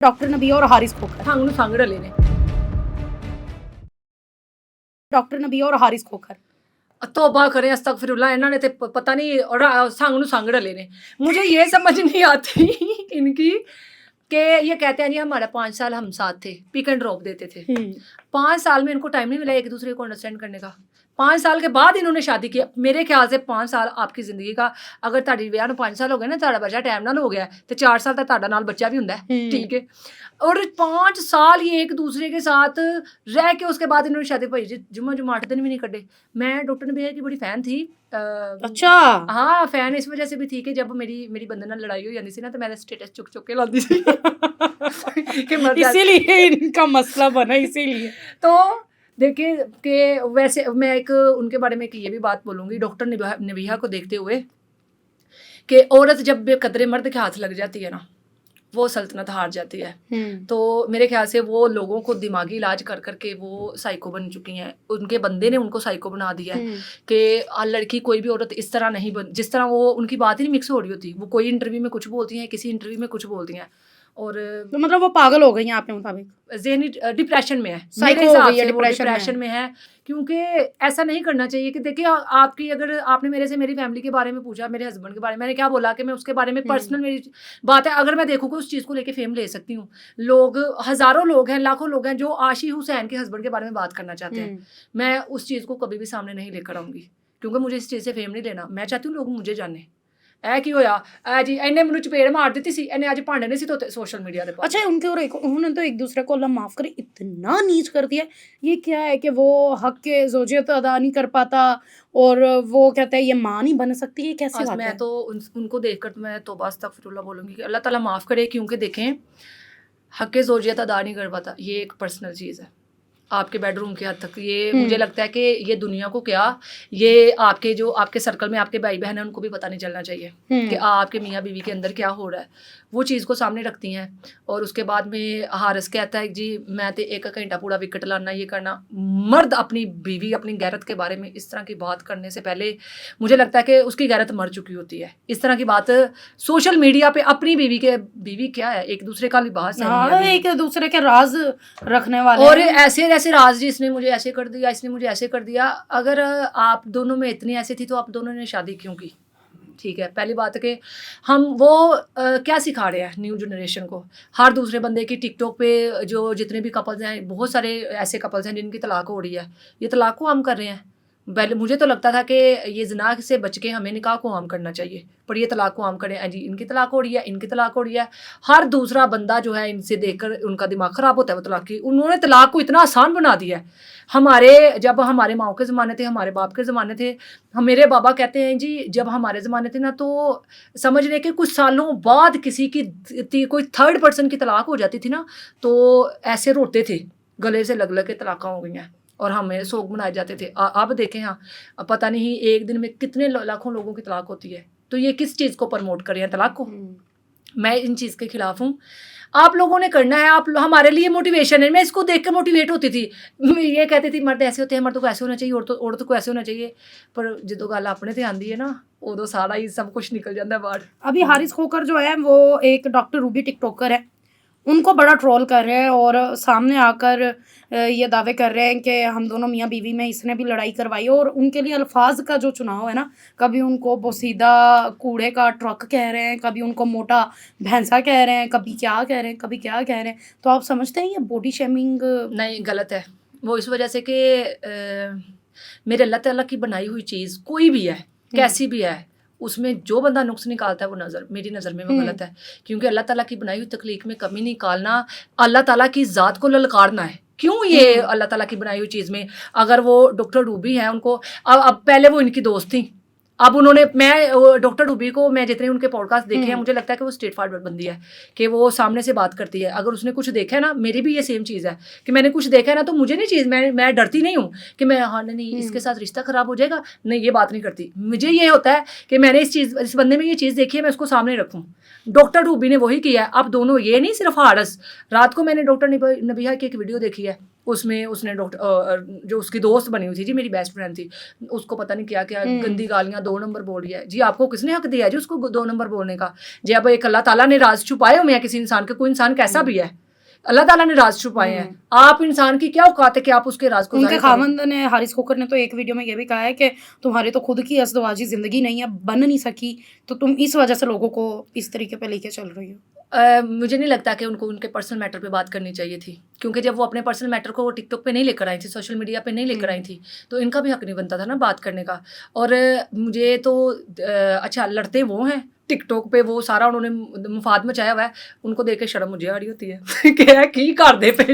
Doctor नबिया और हारिस खोखर। ਸਾਨੂੰ ਸੰਗ ਰਲੇ ਨੇ डॉक्टर नबिया और हारिस खोखर। तौबा करें अस्तगफिरुल्लाह इन्होंने तो पता नहीं संग संग रले ने। मुझे ये समझ नहीं आती इनकी कि ये कहते हैं जी हमारा 5 साल हम साथ थे, पिक एंड ड्रॉप देते थे। 5 साल में इनको टाइम नहीं मिला एक दूसरे को अंडरस्टैंड करने का। 5 साल के बाद इन्होंने शादी की। मेरे ख्याल से 5 साल आपकी ज़िंदगी का, अगर ਤੁਹਾਡੀ ਵਿਆਹ ਨੂੰ 5 ਸਾਲ ਹੋ ਗਏ ਨਾ, ਤੁਹਾਡਾ ਬੱਚਾ ਟਾਈਮ ਨਾਲ ਹੋ ਗਿਆ ਤੇ 4 ਸਾਲ तक ਤੁਹਾਡਾ ਨਾਲ ਬੱਚਾ भी ਹੁੰਦਾ है, ठीक है। और 5 साल ये एक दूसरे के साथ रह के उसके बाद इन्होंने शादी भाई जी जुम्मा 8 दिन भी नहीं कटे। मैं डॉक्टर नबिया की बड़ी फैन थी। अच्छा हाँ, फैन इस वजह से भी थी कि जब मेरी बंदे नाल लड़ाई हो जाती सी ना तो मैं स्टेटस चुक चुक के लाती सी कि इसीलिए इनका मसला बना, इसीलिए। तो देखिए कि वैसे मैं एक उनके बारे में ये भी बात बोलूँगी डॉक्टर नबिया को देखते हुए कि औरत जब बेकदरे मर्द के हाथ लग जाती है ना, वो सल्तनत हार जाती है। तो मेरे ख्याल से वो लोगों को दिमागी इलाज कर करके वो साइको बन चुकी हैं। उनके बंदे ने उनको साइको बना दिया है कि लड़की कोई भी औरत इस तरह नहीं बन, जिस तरह वो उनकी बात ही नहीं मिक्स हो रही होती। वो कोई इंटरव्यू में कुछ बोलती हैं, किसी इंटरव्यू में कुछ बोलती हैं, और तो मतलब वो पागल हो गई हैं आपके मुताबिक? ज़हनी डिप्रेशन में है, साइको हो गई है, डिप्रेशन में है। क्योंकि ऐसा नहीं करना चाहिए कि देखिए आपकी, अगर आपने मेरे से मेरी फैमिली के बारे में पूछा, मेरे हस्बैंड के बारे में, मैंने क्या बोला कि मैं उसके बारे में पर्सनल मेरी बात है। अगर मैं देखूँ कि उस चीज़ को लेके फेम ले सकती हूँ, लोग हज़ारों लोग हैं, लाखों लोग हैं जो आशी हुसैन के हस्बैंड के बारे में बात करना चाहते हैं, मैं उस चीज़ को कभी भी सामने नहीं लेकर आऊँगी, क्योंकि मुझे इस चीज़ से फेम नहीं लेना। मैं चाहती हूँ लोग मुझे जाने ऐ की होया ऐ जी इन्हें मैनू चपेड़ मार दी सी, इन्हें अज भांडे नहीं सी धोते सोशल मीडिया पे। अच्छा, उनके और उन्होंने तो एक दूसरे को अल्लाह माफ़ करे इतना नीच कर दिया। ये क्या है कि वो हक के ज़ौजियत अदा नहीं कर पाता और वो कहता है ये माँ नहीं बन सकती, ये कैसी बात है? मैं तो उनको देखकर मैं तौबा अस्तगफिरुल्लाह बोलूँगी कि अल्लाह ताला माफ़ करे, क्योंकि देखें हक के ज़ौजियत अदा नहीं कर पाता, ये एक पर्सनल चीज़ है आपके बेडरूम के हद तक। ये मुझे लगता है कि ये दुनिया को क्या, ये आपके जो आपके सर्कल में आपके भाई बहन हैं उनको भी पता नहीं चलना चाहिए कि आपके मियाँ बीवी के अंदर क्या हो रहा है। वो चीज़ को सामने रखती हैं और उसके बाद में हारिस कहता है जी मैं तो 1 घंटा पूरा विकेट लाना, ये करना। मर्द अपनी बीवी अपनी गैरत के बारे में इस तरह की बात करने से पहले मुझे लगता है कि उसकी गैरत मर चुकी होती है। इस तरह की बात सोशल मीडिया पे अपनी बीवी क्या है, एक दूसरे का लिबास है, हाँ, एक दूसरे के राज रखने वाले और ऐसे राज जी इसने मुझे ऐसे कर दिया, इसने मुझे ऐसे कर दिया। अगर आप दोनों में इतनी ऐसी थी तो आप दोनों ने शादी क्यों की? ठीक है, पहली बात है कि हम वो क्या सिखा रहे हैं न्यू जनरेशन को। हर दूसरे बंदे की टिकटॉक पे जो जितने भी कपल्स हैं, बहुत सारे ऐसे कपल्स हैं जिनकी तलाक हो रही है। ये तलाक को आम कर रहे हैं। पहले मुझे तो लगता था कि ये ज़िना से बच के हमें निकाह को आम करना चाहिए, पर ये तलाक को आम करें जी। इनकी तलाक हो रही है, इनकी तलाक हो रही है। हर दूसरा बंदा जो है इनसे देखकर उनका दिमाग ख़राब होता है। वो तलाक की, उन्होंने तलाक को इतना आसान बना दिया है। जब हमारे माओ के ज़माने थे, हमारे बाप के ज़माने थे, मेरे बाबा कहते हैं जी जब हमारे ज़माने थे ना, तो समझ लें कि कुछ सालों बाद किसी की कोई थर्ड पर्सन की तलाक हो जाती थी ना, तो ऐसे रोते थे, गले से लग लग के तलाक़ हो गई हैं और हमें सोग मनाए जाते थे। अब देखें, हाँ, पता नहीं एक दिन में कितने लाखों लोगों की तलाक होती है। तो ये किस चीज़ को प्रमोट कर रहे हैं, तलाक को? मैं इन चीज़ के खिलाफ हूँ। आप लोगों ने करना है, आप हमारे लिए मोटिवेशन है। मैं इसको देख कर मोटिवेट होती थी। ये कहती थी मर्द ऐसे होते हैं, मर्द को ऐसे होना चाहिए, औरत को ऐसे होना चाहिए। पर जो गल अपने ते आंदी है ना, उदों सारा ही सब कुछ निकल जाता है बाहर। अभी हारिस खोखर जो है वो एक डॉक्टर रूबी टिकटॉकर है, उनको बड़ा ट्रोल कर रहे हैं और सामने आकर ये दावे कर रहे हैं कि हम दोनों मियाँ बीवी में इसने भी लड़ाई करवाई। और उनके लिए अल्फाज का जो चुनाव है ना, कभी उनको बोसीदा कूड़े का ट्रक कह रहे हैं, कभी उनको मोटा भैंसा कह रहे हैं, कभी क्या कह रहे हैं, कभी क्या कह रहे हैं। तो आप समझते हैं ये बॉडी शेमिंग नहीं, गलत है। वो इस वजह से कि मेरे अल्लाह ताला की बनाई हुई चीज़ कोई भी है, कैसी भी है, उसमें जो बंदा नुक्स निकालता है वो मेरी नज़र में वो गलत है। क्योंकि अल्लाह ताला की बनाई हुई तख्लीक में कमी निकालना अल्लाह ताला की ज़ात को ललकारना है। क्यों ये अल्लाह ताला की बनाई हुई चीज़ में, अगर वो डॉक्टर रूबी हैं, उनको अब पहले वो इनकी दोस्त थी, अब उन्होंने, मैं डॉक्टर रूबी को मैं जितने उनके पॉडकास्ट देखे हैं, मुझे लगता है कि वो स्ट्रेट फॉरवर्ड बंदी है, कि वो सामने से बात करती है। अगर उसने कुछ देखा है ना, मेरी भी ये सेम चीज़ है कि मैंने कुछ देखा है ना, तो मुझे नहीं चीज़, मैं डरती नहीं हूँ कि मैं हाँ नहीं इसके साथ रिश्ता ख़राब हो जाएगा, नहीं, ये बात नहीं करती। मुझे ये होता है कि मैंने इस बंदे में ये चीज़ देखी है, मैं उसको सामने रखूँ। डॉक्टर रूबी ने वही किया है। अब दोनों, ये नहीं सिर्फ हारिस, रात को मैंने डॉक्टर नबिया की एक वीडियो देखी है, اس میں اس نے ڈاکٹر جو اس کی دوست بنی ہوئی تھی جی، میری بیسٹ فرینڈ تھی، اس کو پتہ نہیں کیا کیا گندی گالیاں 2 نمبر بول رہی ہے جی. آپ کو کس نے حق دیا ہے جی اس کو 2 نمبر بولنے کا جی؟ اب ایک اللہ تعالیٰ نے راز چھپائے ہوئے ہیں کسی انسان کے، کوئی انسان کیسا بھی ہے، اللہ تعالیٰ نے راز چھپائے ہیں. آپ انسان کی کیا اوقات ہے کہ آپ اس کے راز کو ان کے ظاہر کریں؟ خاوند نے، حارث کھوکھر نے تو ایک ویڈیو میں یہ بھی کہا ہے کہ تمہاری تو خود کی ازدواجی زندگی نہیں ہے، بن نہیں سکی، تو تم اس وجہ سے لوگوں کو اس طریقے پہ لے کے چل رہی ہو. مجھے نہیں لگتا کہ ان کو ان کے پرسنل میٹر پہ بات کرنی چاہیے تھی، کیونکہ جب وہ اپنے پرسنل میٹر کو ٹک ٹاک پہ نہیں لے کر آئی تھی، سوشل میڈیا پہ نہیں لے کر آئی تھی، تو ان کا بھی حق نہیں بنتا تھا نا بات کرنے کا. اور مجھے تو اچھا لڑتے وہ ہیں ٹک ٹاک پہ، وہ سارا انہوں نے مفاد مچایا ہوا ہے، ان کو دیکھ کے شرم مجھے آ رہی ہوتی ہے کہ کی کر دے پہ